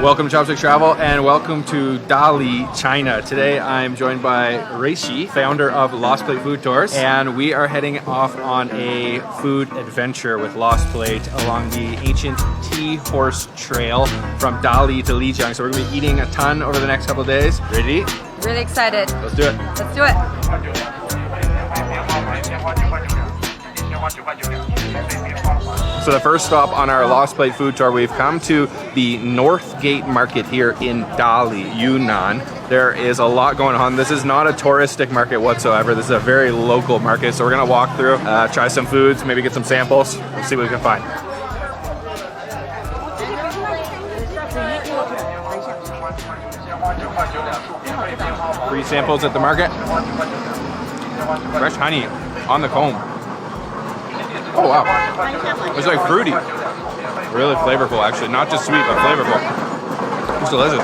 Welcome to Chopstick Travel and welcome to Dali, China. Today I'm joined by Reishi, founder of Lost Plate Food Tours, and we are heading off on a food adventure with Lost Plate along the ancient Tea Horse Trail from Dali to Lijiang. So we're going to be eating a ton over the next couple of days. Ready to eat? Really excited. Let's do it. Let's do it. So the first stop on our Lost Plate food tour, we've come to the North Gate Market here in Dali, Yunnan. There is a lot going on. This is not a touristic market whatsoever. This is a very local market. So we're gonna walk through, try some foods, maybe get some samples, and see what we can find. Free samples at the market. Fresh honey on the comb. Oh wow, it's like fruity. Really flavorful actually, not just sweet but flavorful. It's delicious.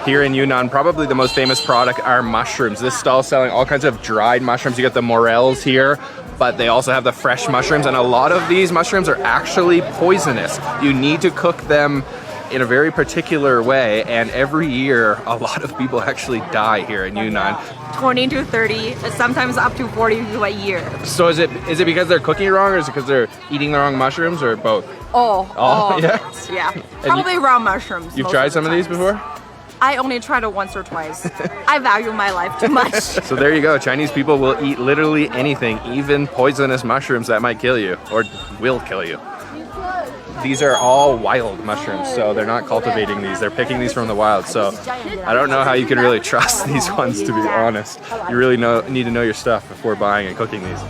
Here in Yunnan, probably the most famous product are mushrooms. This stall is selling all kinds of dried mushrooms. You get the morels here, but they also have the fresh mushrooms, and a lot of these mushrooms are actually poisonous. You need to cook them in a very particular way, and every year a lot of people actually die here in Yunnan. 20 to 30, sometimes up to 40 to a year. So is it because they're cooking it wrong, or is it because they're eating the wrong mushrooms, or both? Oh, yeah? Yeah. Probably raw mushrooms. You've tried some of these before? I only tried it once or twice. I value my life too much. So there you go. Chinese people will eat literally anything, even poisonous mushrooms that might kill you, or will kill you. These are all wild mushrooms, so they're not cultivating these. They're picking these from the wild. So I don't know how you can really trust these ones, to be honest. You really need to know your stuff before buying and cooking these.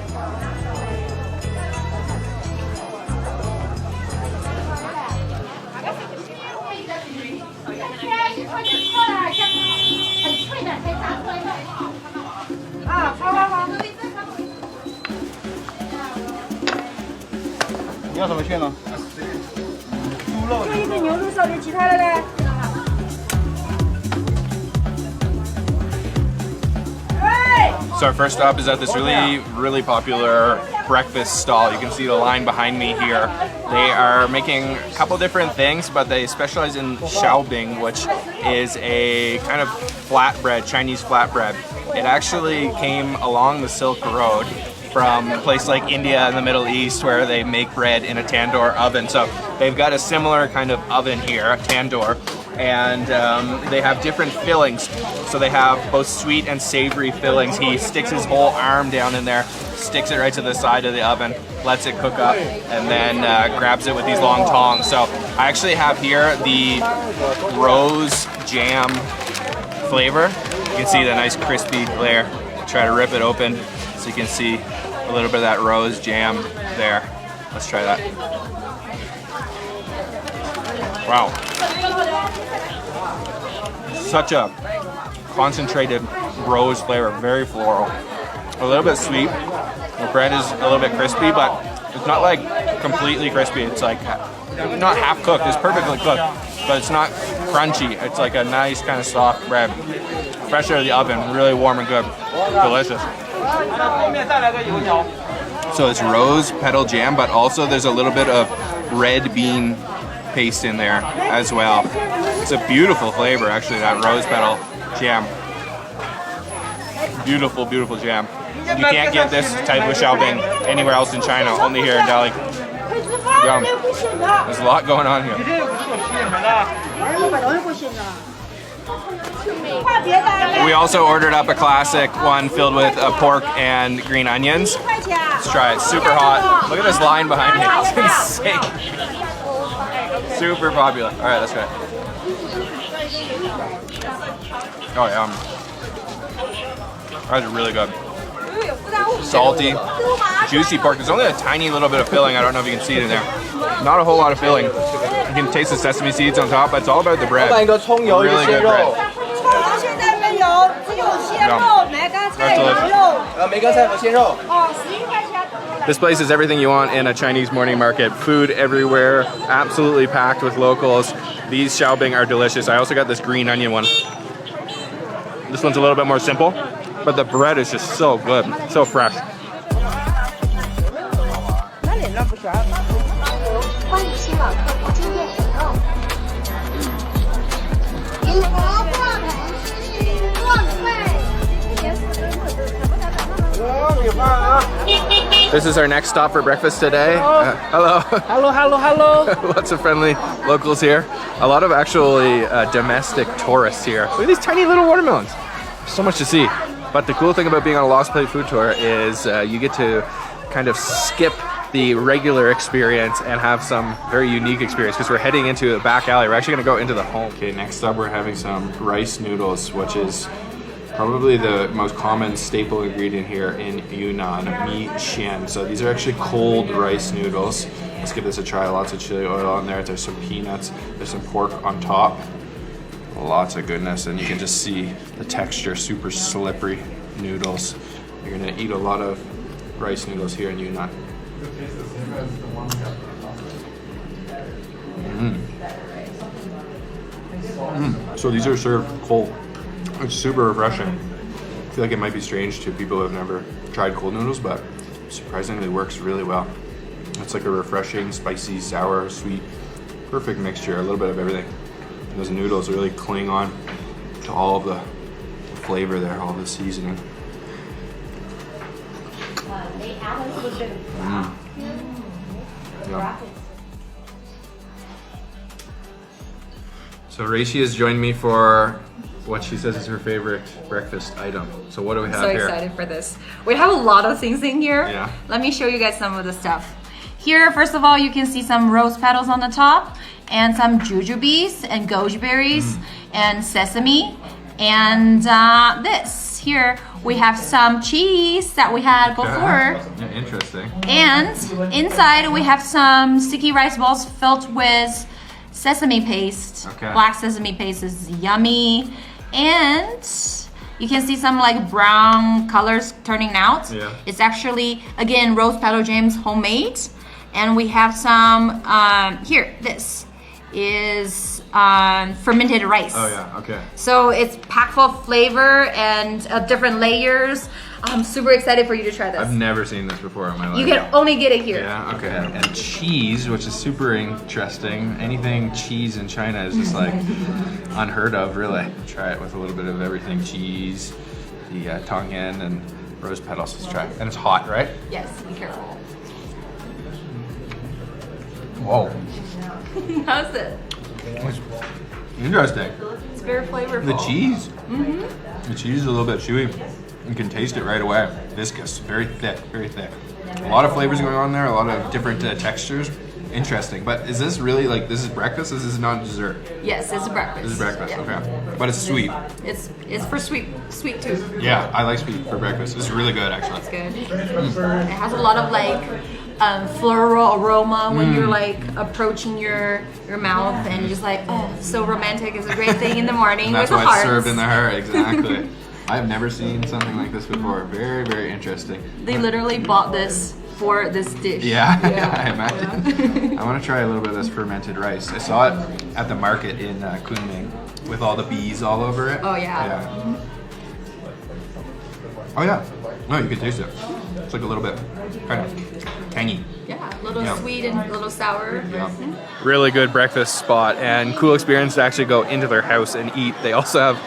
So our first stop is at this really popular breakfast stall. You can see the line behind me here. They are making a couple different things, but they specialize in xiaobing, which is a kind of flatbread, Chinese flatbread. It actually came along the Silk Road from a place like India and the Middle East, where they make bread in a tandoor oven. So they've got a similar kind of oven here, a tandoor, and they have different fillings. So they have both sweet and savory fillings. He sticks his whole arm down in there, sticks it right to the side of the oven, lets it cook up, and then grabs it with these long tongs. So I actually have here the rose jam flavor. You can see the nice crispy layer. Try to rip it open so you can see a little bit of that rose jam there. Let's try that. Wow. Such a concentrated rose flavor, very floral. A little bit sweet. The bread is a little bit crispy, but it's not like completely crispy. It's like not half cooked, it's perfectly cooked, but it's not crunchy. It's like a nice kind of soft bread. Fresh out of the oven, really warm and good. Delicious. So it's rose petal jam, but also there's a little bit of red bean paste in there as well. It's a beautiful flavor, actually, that rose petal jam. Beautiful, beautiful jam. You can't get this type of xiaobing anywhere else in China, only here in Dali. Yum. There's a lot going on here. We also ordered up a classic one filled with pork and green onions. Let's try it. Super hot. Look at this line behind me. It's insane. Super popular. All right, let's try it. Oh yeah. That's really good. Salty, juicy pork. There's only a tiny little bit of filling. I don't know if you can see it in there. Not a whole lot of filling. You can taste the sesame seeds on top, but it's all about the bread. Really good bread. This place is everything you want in a Chinese morning market. Food everywhere, absolutely packed with locals. These xiaobing are delicious. I also got this green onion one. This one's a little bit more simple, but the bread is just so good, so fresh. 欢迎前往客服经验选购。This is our next stop for breakfast today. Hello. Hello. Lots of friendly locals here. A lot of actually domestic tourists here. Look at these tiny little watermelons. So much to see. But the cool thing about being on a Lost Plate food tour is you get to kind of skip the regular experience and have some very unique experience because we're heading into a back alley. We're actually going to go into the home. Okay, next up we're having some rice noodles, which is probably the most common staple ingredient here in Yunnan, mi xian. So these are actually cold rice noodles. Let's give this a try. Lots of chili oil on there. There's some peanuts. There's some pork on top. Lots of goodness, and you can just see the texture, super slippery noodles. You're gonna eat a lot of rice noodles here in Yunnan. So these are served cold. It's super refreshing. I feel like it might be strange to people who have never tried cold noodles, but surprisingly works really well. It's like a refreshing, spicy, sour, sweet, perfect mixture, a little bit of everything. And those noodles really cling on to all of the flavor there, all the seasoning. Yeah. So Reishi has joined me for what she says is her favorite breakfast item. So what do we have So here? excited for this. We have a lot of things in here. Yeah. Let me show you guys some of the stuff. Here, first of all, you can see some rose petals on the top and some jujubes and goji berries and sesame. And this. Here, we have some cheese that we had before. Yeah, interesting. And inside, we have some sticky rice balls filled with sesame paste. Okay. Black sesame paste is yummy. And you can see some like brown colors turning out. Yeah. It's actually, again, rose petal jams homemade. And we have some, here, this is fermented rice. Oh yeah, okay. So it's packed full of flavor and different layers. I'm super excited for you to try this. I've never seen this before in my life. You can only get it here. Yeah, okay. And cheese, which is super interesting. Anything cheese in China is just like unheard of, really. Try it with a little bit of everything. Cheese, the tongyan, and rose petals. Let's try it. And it's hot, right? Yes, be careful. Whoa. How's it? It's interesting. It's very flavorful. The cheese. The cheese is a little bit chewy. You can taste it right away. Viscous, very thick, very thick. A lot of flavors going on there, a lot of different textures. Interesting. But is this really like, this is breakfast? This is not dessert? Yes, it's breakfast. This is breakfast, Yeah. okay. But it's sweet. It's for sweet tooth. Yeah, I like sweet for breakfast. It's really good, actually. It's good. It has a lot of like floral aroma when you're like approaching your mouth and you're just like, oh, so romantic. It's a great thing in the morning And that's with the why hearts. it's served in the heart, exactly. I've never seen something like this before. Very, very interesting. They literally bought this for this dish. Yeah, I imagine. I want to try a little bit of this fermented rice. I saw it at the market in Kunming with all the bees all over it. Oh yeah. Oh yeah. No, you can taste it. It's like a little bit kind of tangy. Yeah, a little Yeah. sweet and a little sour. Really good breakfast spot and cool experience to actually go into their house and eat. They also have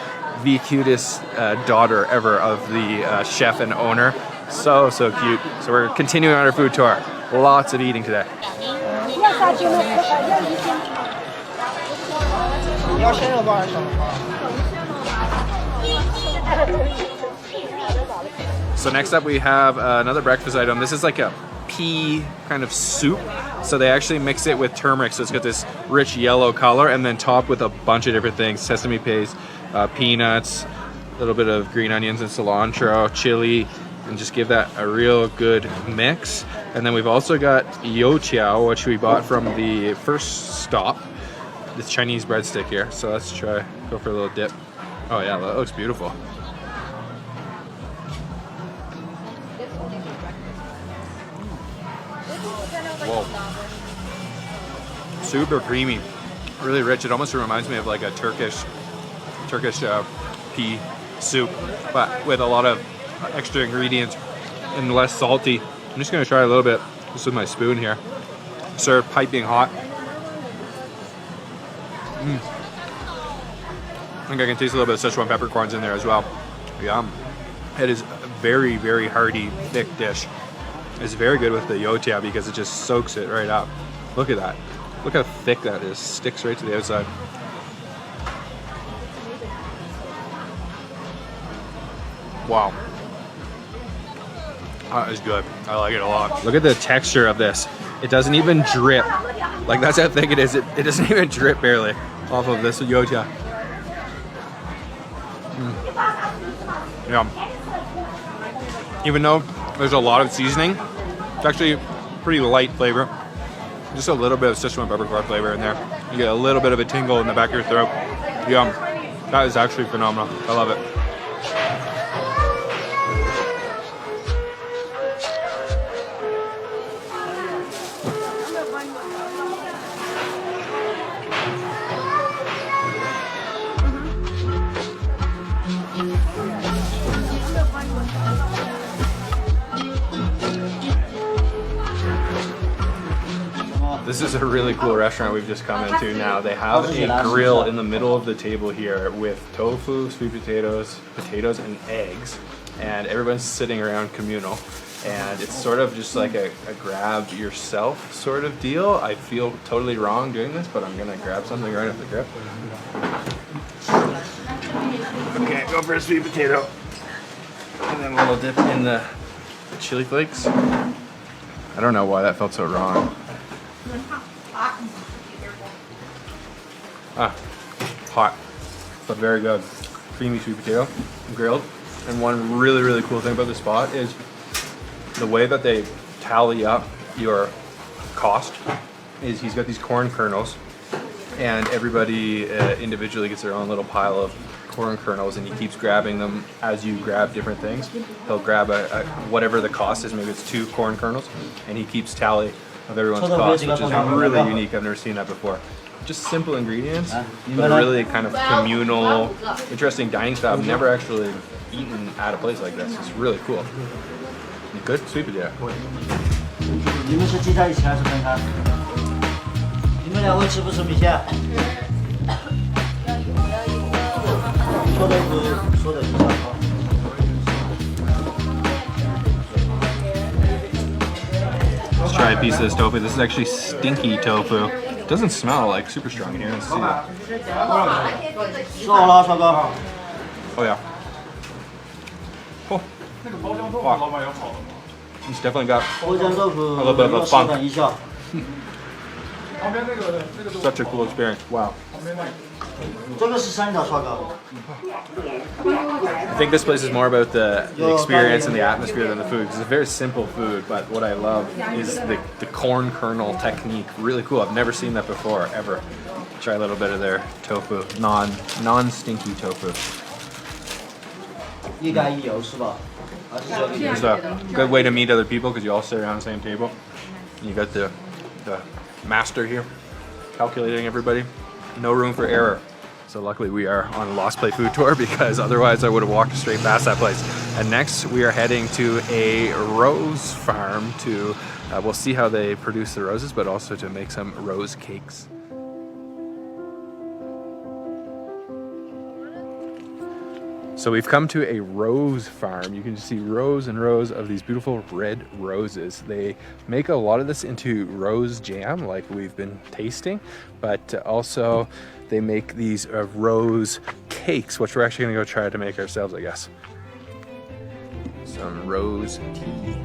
the cutest daughter ever of the chef and owner. So cute. So we're continuing on our food tour. Lots of eating today. So next up we have another breakfast item. This is like a pea kind of soup. So they actually mix it with turmeric, so it's got this rich yellow color, and then topped with a bunch of different things: sesame paste, peanuts, a little bit of green onions and cilantro, chili, and just give that a real good mix. And then we've also got youtiao, which we bought from the first stop, this Chinese breadstick here. So let's go for a little dip. Oh yeah, that looks beautiful. Whoa. Super creamy, really rich. It almost reminds me of like a Turkish pea soup, but with a lot of extra ingredients and less salty. I'm just gonna try a little bit just with my spoon here. served piping hot. I think I can taste a little bit of Szechuan peppercorns in there as well. Yum. It is a very, very hearty, thick dish. It's very good with the youtiao because it just soaks it right up. Look at that. Look how thick that is. Sticks right to the outside. Wow. That is good. I like it a lot. Look at the texture of this. It doesn't even drip. Like, that's how thick it is. It doesn't even drip barely off of this youtiao. Yeah. Even though there's a lot of seasoning, it's actually pretty light flavor. Just a little bit of Szechuan peppercorn flavor in there. You get a little bit of a tingle in the back of your throat. Yum. That is actually phenomenal. I love it. This is a really cool restaurant we've just come into now. They have a grill in the middle of the table here with tofu, sweet potatoes, and eggs. And everyone's sitting around communal. And it's sort of just like a grab yourself sort of deal. I feel totally wrong doing this, but I'm gonna grab something right off the grip. Okay, go for a sweet potato. And then a little dip in the chili flakes. I don't know why that felt so wrong. Hot, but very good. Creamy sweet potato, grilled. And one really, really cool thing about this spot is the way that they tally up your cost is he's got these corn kernels, and everybody individually gets their own little pile of corn kernels, and he keeps grabbing them as you grab different things. He'll grab whatever the cost is, maybe it's 2 corn kernels, and he keeps tally of everyone's cost, which is really unique. I've never seen that before. Just simple ingredients, but a really kind of communal, interesting dining style. I've never actually eaten at a place like this. It's really cool. Good sweet potato. 你们是聚在一起还是分开？你们两位吃不吃米线？说的一下好。 Let's try a piece of this tofu. This is actually stinky tofu. It doesn't smell like super strong in here. Let's see that. 吃好了，帅哥。 Oh yeah. Oh. Wow. It's definitely got a little bit of a funk. Such a cool experience. Wow. 这个是山的，帅哥。 I think this place is more about the experience and the atmosphere than the food. It's a very simple food, but what I love is the corn kernel technique. Really cool. I've never seen that before, ever. Try a little bit of their tofu, non-stinky tofu. 一干一油是吧？ It's a good way to meet other people because you all sit around the same table. You got the master here calculating everybody. No room for error. So luckily we are on a Lost Play food tour because otherwise I would have walked straight past that place. And next we are heading to a rose farm to, we'll see how they produce the roses, but also to make some rose cakes. So we've come to a rose farm. You can just see rows and rows of these beautiful red roses. They make a lot of this into rose jam like we've been tasting, but also they make these rose cakes, which we're actually gonna go try to make ourselves, I guess. Some rose tea.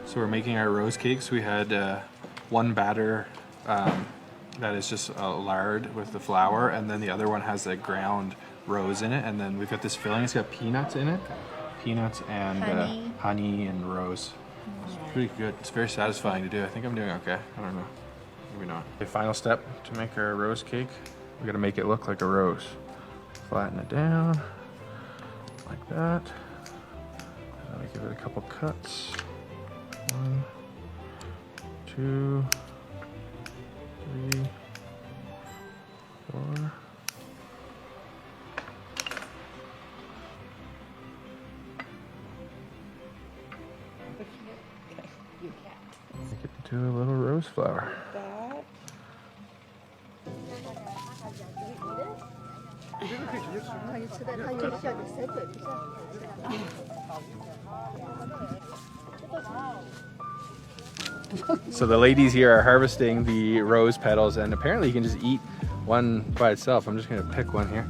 So we're making our rose cakes. We had one batter that is just lard with the flour, and then the other one has the ground rose in it, and then we've got this filling. It's got peanuts in it, peanuts and honey and rose. It's pretty good. It's very satisfying to do. I think I'm doing okay. I don't know. Maybe not. The final step to make our rose cake, we gotta make it look like a rose. Flatten it down like that. And we give it a couple cuts. 1, 2, 3, 4. Make it into a little rose flower. So the ladies here are harvesting the rose petals, and apparently you can just eat one by itself. I'm just gonna pick one here.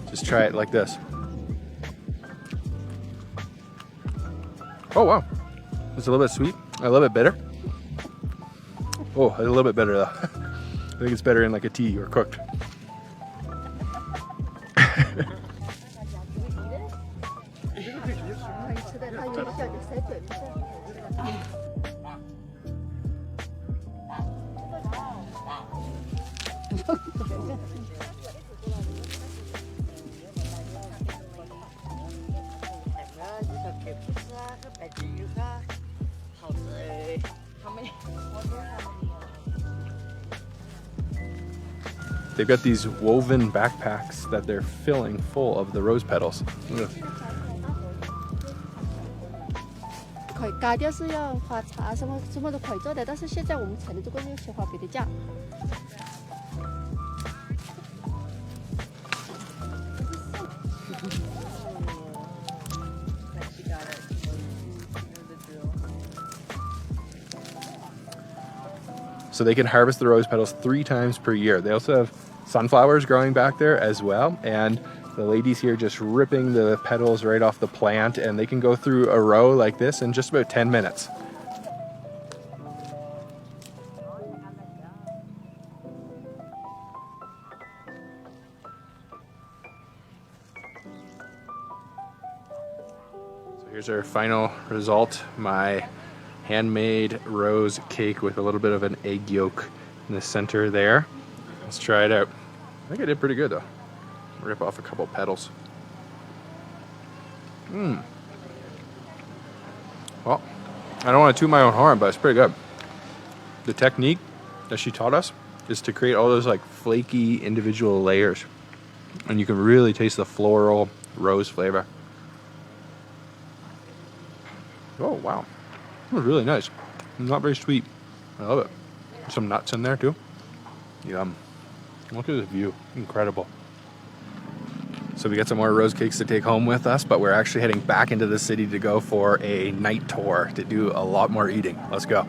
Just try it like this. Oh wow, it's a little bit sweet, a little bit bitter. Oh, a little bit better though. I think it's better in like a tea or cooked. They've got these woven backpacks that they're filling full of the rose petals. Ugh. 假雕是要花茶什么都可以做的，但是现在我们采的这个有些花别的价。So they can harvest the rose petals 3 times per year. They also have sunflowers growing back there as well, and the ladies here just ripping the petals right off the plant, and they can go through a row like this in just about 10 minutes. So here's our final result, my handmade rose cake with a little bit of an egg yolk in the center there. Let's try it out. I think I did pretty good though. Rip off a couple petals. Well, I don't want to toot my own horn, but it's pretty good. The technique that she taught us is to create all those like flaky individual layers, and you can really taste the floral rose flavor. Oh wow, that was really nice. Not very sweet. I love it. Some nuts in there too. Yum. Look at this view, incredible. So we got some more rose cakes to take home with us, but we're actually heading back into the city to go for a night tour to do a lot more eating. Let's go.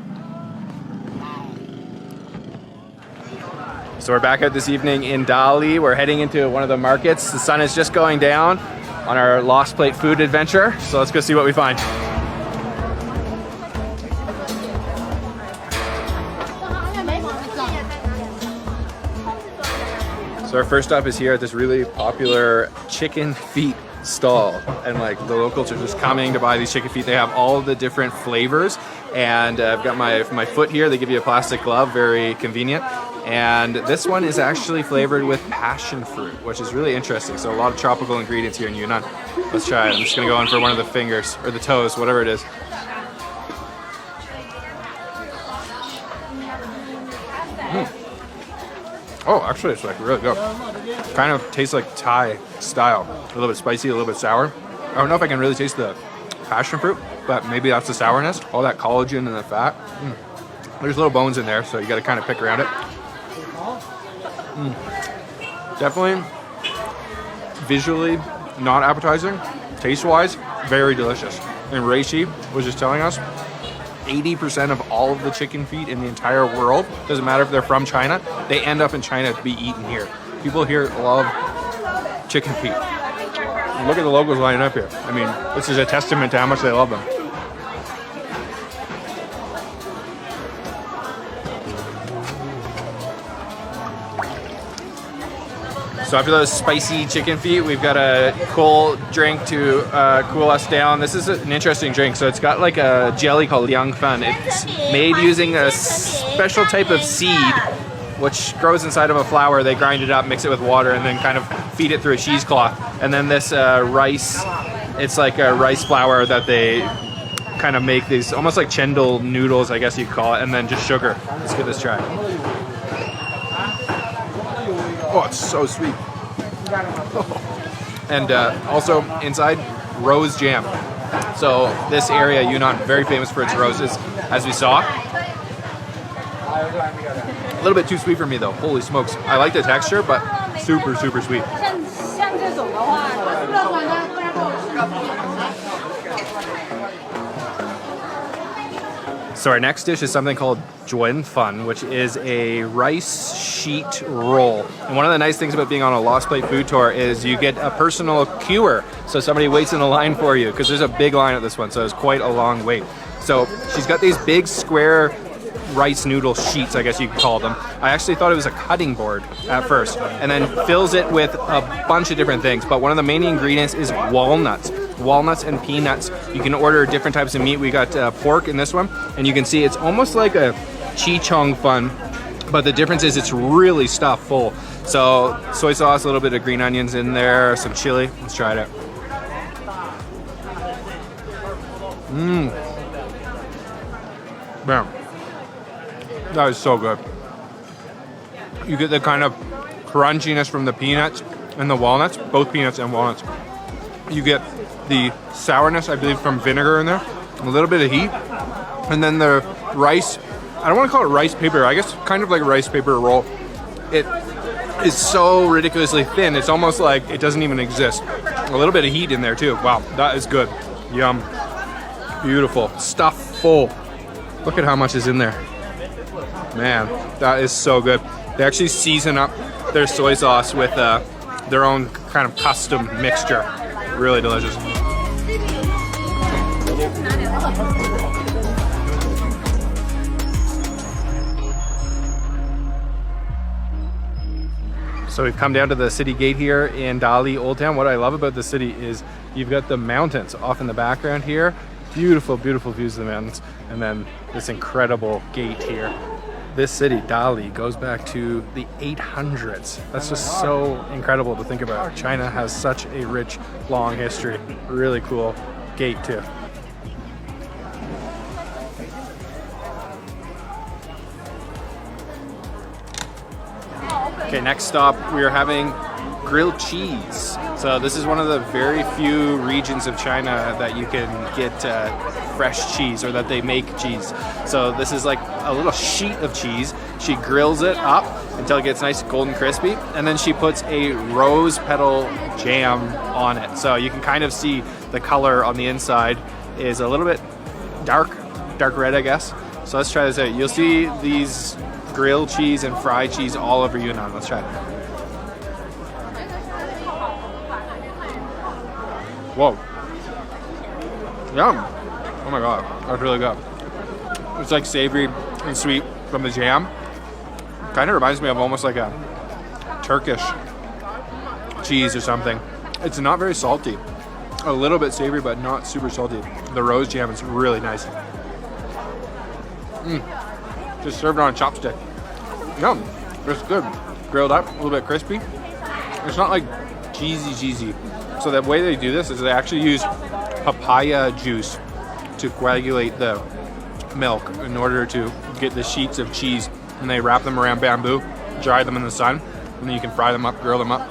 So we're back out this evening in Dali. We're heading into one of the markets. The sun is just going down on our Lost Plate food adventure. So let's go see what we find. So our first stop is here at this really popular chicken feet stall, and like the locals are just coming to buy these chicken feet. They have all the different flavors, and I've got my foot here. They give you a plastic glove, very convenient. And this one is actually flavored with passion fruit, which is really interesting. So a lot of tropical ingredients here in Yunnan. Let's try it. I'm just gonna go in for one of the fingers or the toes, whatever it is. Oh, actually, it's like really good. Kind of tastes like Thai style. A little bit spicy, a little bit sour. I don't know if I can really taste the passion fruit, but maybe that's the sourness. All that collagen and the fat. There's little bones in there, so you got to kind of pick around it. Definitely visually not appetizing. Taste-wise, very delicious. And Reishi was just telling us 80% of all of the chicken feet in the entire world, doesn't matter if they're from China, they end up in China to be eaten here. People here love chicken feet. Look at the locals lining up here. I mean, this is a testament to how much they love them. So after those spicy chicken feet, we've got a cool drink to cool us down. This is an interesting drink. So it's got like a jelly called liang fan. It's made using a special type of seed which grows inside of a flour. They grind it up, mix it with water, and then kind of feed it through a cheesecloth. And then this rice, it's like a rice flour that they kind of make these almost like chendol noodles, I guess you could call it, and then just sugar. Let's give this a try. Oh, it's so sweet. And also inside, rose jam. So this area, Yunnan, very famous for its roses, as we saw. A little bit too sweet for me though, holy smokes. I like the texture, but super, super sweet. So our next dish is something called juan fun, which is a rice sheet roll. And one of the nice things about being on a Lost Plate food tour is you get a personal queuer. So somebody waits in a line for you, because there's a big line at this one, so it's quite a long wait. So she's got these big square rice noodle sheets, I guess you could call them. I actually thought it was a cutting board at first, and then fills it with a bunch of different things. But one of the main ingredients is walnuts and peanuts. You can order different types of meat. We got pork in this one, and you can see it's almost like a chi chong fun, but the difference is it's really stuffed full. So soy sauce, a little bit of green onions in there, some chili. Let's try it. Bam. That is so good. You get the kind of crunchiness from the peanuts and the walnuts, both peanuts and walnuts. You get the sourness, I believe, from vinegar in there, a little bit of heat, and then the rice. I don't want to call it rice paper, I guess kind of like a rice paper roll. It is so ridiculously thin, it's almost like it doesn't even exist. A little bit of heat in there too. Wow, that is good. Yum. Beautiful. Stuffed full. Look at how much is in there. Man, that is so good. They actually season up their soy sauce with their own kind of custom mixture. Really delicious. So we've come down to the city gate here in Dali Old Town. What I love about the city is you've got the mountains off in the background here. Beautiful, beautiful views of the mountains. And then this incredible gate here. This city, Dali, goes back to the 800s. That's just so incredible to think about. China has such a rich, long history. Really cool gate too. Okay, next stop, we are having grilled cheese. So this is one of the very few regions of China that you can get fresh cheese, or that they make cheese. So this is like a little sheet of cheese. She grills it up until it gets nice, golden, crispy, and then she puts a rose petal jam on it. So you can kind of see the color on the inside is a little bit dark red, I guess. So let's try this out. You'll see these grilled cheese and fried cheese all over Yunnan. Let's try it. Whoa. Yum. Oh my god, that's really good. It's like savory and sweet from the jam. Kind of reminds me of almost like a Turkish cheese or something. It's not very salty. A little bit savory, but not super salty. The rose jam is really nice. Just served on a chopstick. Yum. It's good. Grilled up, a little bit crispy. It's not like cheesy. So the way they do this is they actually use papaya juice to coagulate the milk in order to get the sheets of cheese, and they wrap them around bamboo, dry them in the sun, and then you can fry them up, grill them up.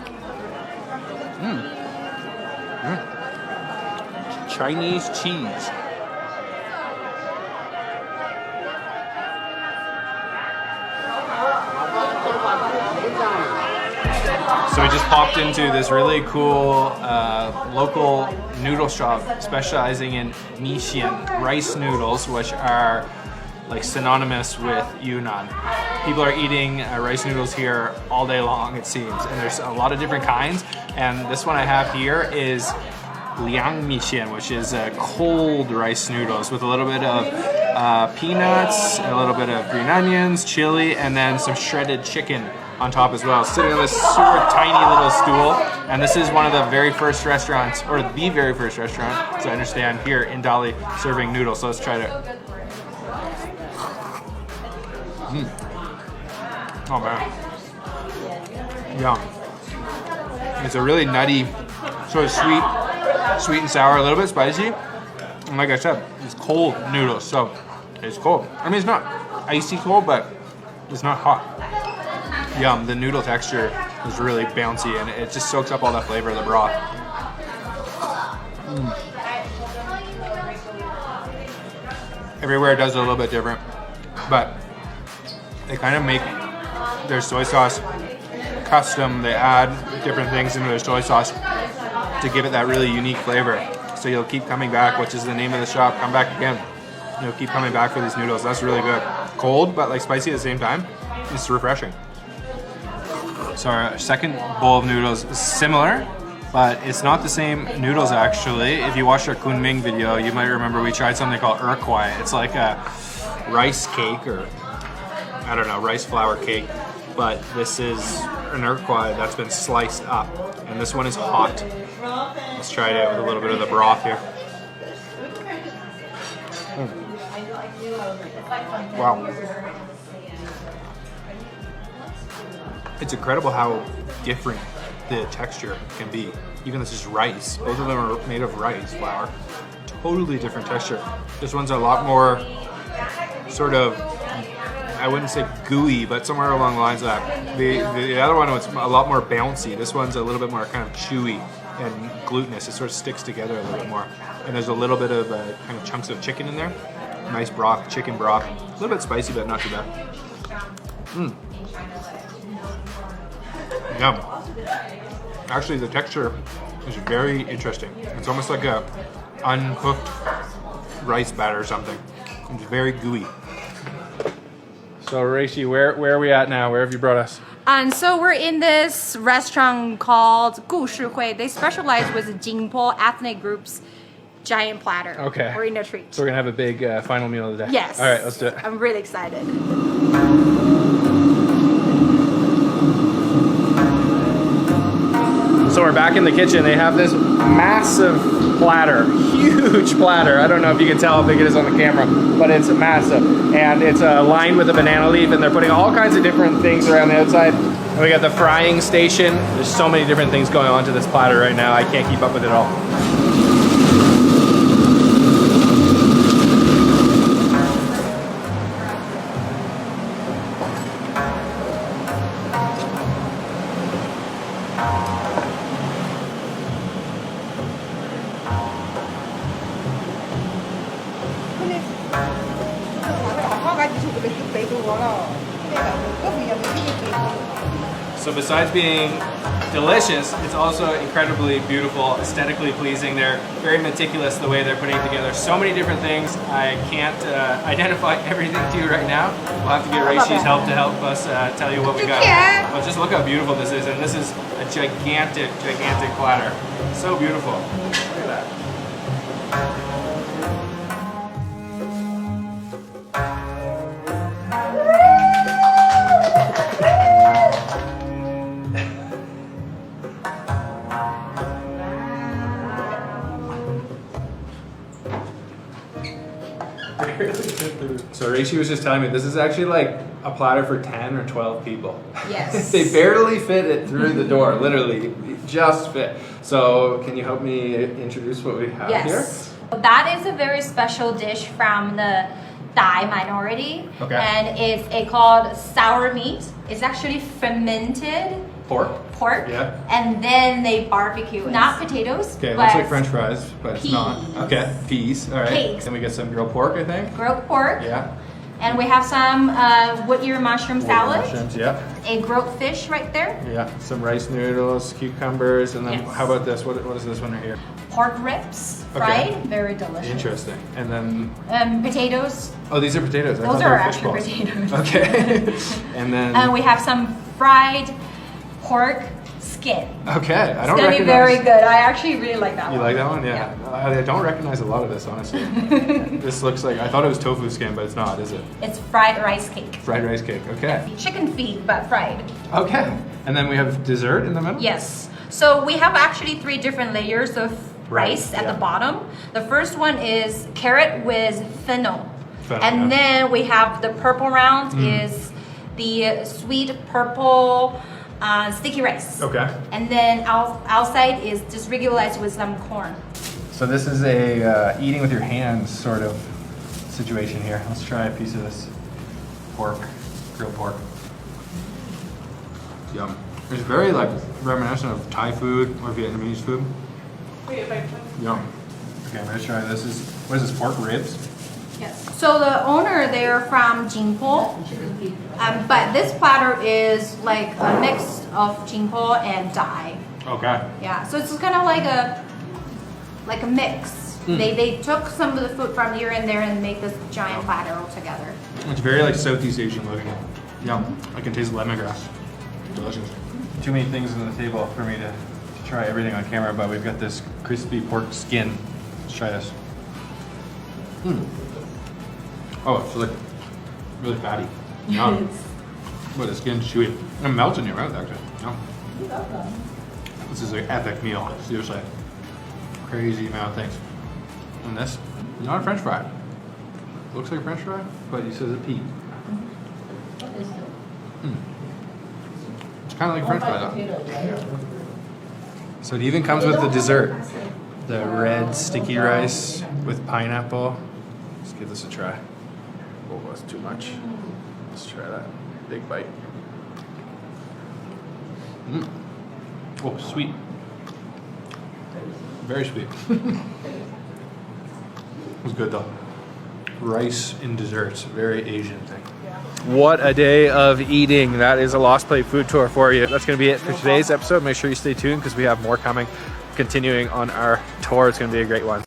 Chinese cheese. So we just popped into this really cool local noodle shop specializing in mixian, rice noodles, which are like synonymous with Yunnan. People are eating rice noodles here all day long, it seems, and there's a lot of different kinds. And this one I have here is liang mixian, which is cold rice noodles with a little bit of peanuts, a little bit of green onions, chili, and then some shredded chicken on top as well. Sitting on this super tiny little stool, and this is one of the very first restaurants, or the very first restaurant, as I understand, here in Dali, serving noodles. So let's try it. Oh man. Yum. It's a really nutty, sort of sweet and sour, a little bit spicy. And like I said, it's cold noodles, so it's cold. I mean, it's not icy cold, but it's not hot. Yum, the noodle texture is really bouncy and it just soaks up all that flavor of the broth. Everywhere does it a little bit different, but they kind of make their soy sauce custom. They add different things into their soy sauce to give it that really unique flavor. So you'll keep coming back, which is the name of the shop. Come back again. You'll keep coming back for these noodles. That's really good. Cold, but like spicy at the same time. It's refreshing. So our second bowl of noodles is similar, but it's not the same noodles actually. If you watched our Kunming video, you might remember we tried something called urkwai. It's like a rice cake, or I don't know, rice flour cake, but this is an urkwai that's been sliced up, and this one is hot. Let's try it out with a little bit of the broth here. Wow. It's incredible how different the texture can be. Even this is rice. Both of them are made of rice flour. Totally different texture. This one's a lot more sort of, I wouldn't say gooey, but somewhere along the lines of that. The other one was a lot more bouncy. This one's a little bit more kind of chewy and glutinous. It sort of sticks together a little bit more. And there's a little bit of kind of chunks of chicken in there. Nice broth, chicken broth. A little bit spicy, but not too bad. Yum. Actually, the texture is very interesting. It's almost like a uncooked rice batter or something. It's very gooey. So, Reishi, where are we at now? Where have you brought us? And so we're in this restaurant called 故事会. They specialize with Jingpo ethnic groups. Giant platter. Okay. We're in a treat. So we're gonna have a big final meal of the day. Yes. All right, let's do it. I'm really excited. So we're back in the kitchen. They have this massive platter, huge platter. I don't know if you can tell how big it is on the camera, but it's massive. And it's lined with a banana leaf, and they're putting all kinds of different things around the outside. And we got the frying station. There's so many different things going on to this platter right now. I can't keep up with it all. So besides being delicious, it's also incredibly beautiful, aesthetically pleasing. They're very meticulous the way they're putting it together. So many different things. I can't identify everything to you right now. We'll have to get Reishi's help to help us tell you what we got. But just look how beautiful this is. And this is a gigantic, gigantic platter. So beautiful. Look at that. So Reishi was just telling me this is actually like a platter for 10 or 12 people. Yes. They barely fit it through the door, literally, just fit. So can you help me introduce what we have here? That is a very special dish from the Thai minority. Okay. And it's called sour meat. It's actually fermented Pork. Yeah. And then they barbecue it. Not potatoes. Okay, but looks like French fries, but it's peas. not. Okay, peas. All right. Peas. Then we get some grilled pork, I think. Grilled pork. Yeah. And we have some wood ear mushroom salad. Mushrooms, yeah. A grilled fish right there. Yeah. Some rice noodles, cucumbers, and then Yes. how about this? What is this one right here? Pork ribs, fried. Very delicious. Interesting. And then. Potatoes. Oh, these are potatoes. I Those thought they are were fish actually balls. potatoes. Okay. And then. We have some fried pork skin. Okay, I don't It's gonna be recognize. very good. I actually really like that You one. like that one? Yeah. I don't recognize a lot of this, honestly. This looks like, I thought it was tofu skin, but it's not, is it? It's fried rice cake. Fried rice cake. Okay. Chicken feet, but fried. Okay. And then we have dessert in the middle? Yes. So we have actually 3 different layers of rice at yeah. the bottom. The first one is carrot with fennel. And yeah. then we have the purple round is the sweet purple sticky rice. Okay. And then outside is just regular rice with some corn. So this is a eating with your hands sort of situation here. Let's try a piece of this pork, grilled pork. Yum. It's very like reminiscent of Thai food or Vietnamese food. Yum. Okay, I'm gonna try this. What is this, pork ribs? Yes. So the owner, they're from Jingpo, but this platter is like a mix of Jingpo and Dai. Okay. Yeah, so it's kind of like a mix. They took some of the food from here and there and make this giant platter all together. It's very like Southeast Asian looking. Yum. I can taste lemongrass. Delicious. Too many things on the table for me to try everything on camera, but we've got this crispy pork skin. Let's try this. Oh, it's like really fatty. Yum. But the skin's chewy. It melts in your mouth, actually. Yum. This is an epic meal. Seriously. Crazy amount of things. And this, not a French fry. Looks like a French fry, but he says it's a pea. It's kind of like French fry though. So it even comes with the dessert. The red sticky rice with pineapple. Let's give this a try. Oh, that's too much. Let's try that. Big bite. Oh, sweet. Very sweet. It was good though. Rice in desserts, very Asian thing. What a day of eating. That is a Lost Plate food tour for you. That's going to be it for today's episode. Make sure you stay tuned because we have more coming. Continuing on our tour, it's going to be a great one.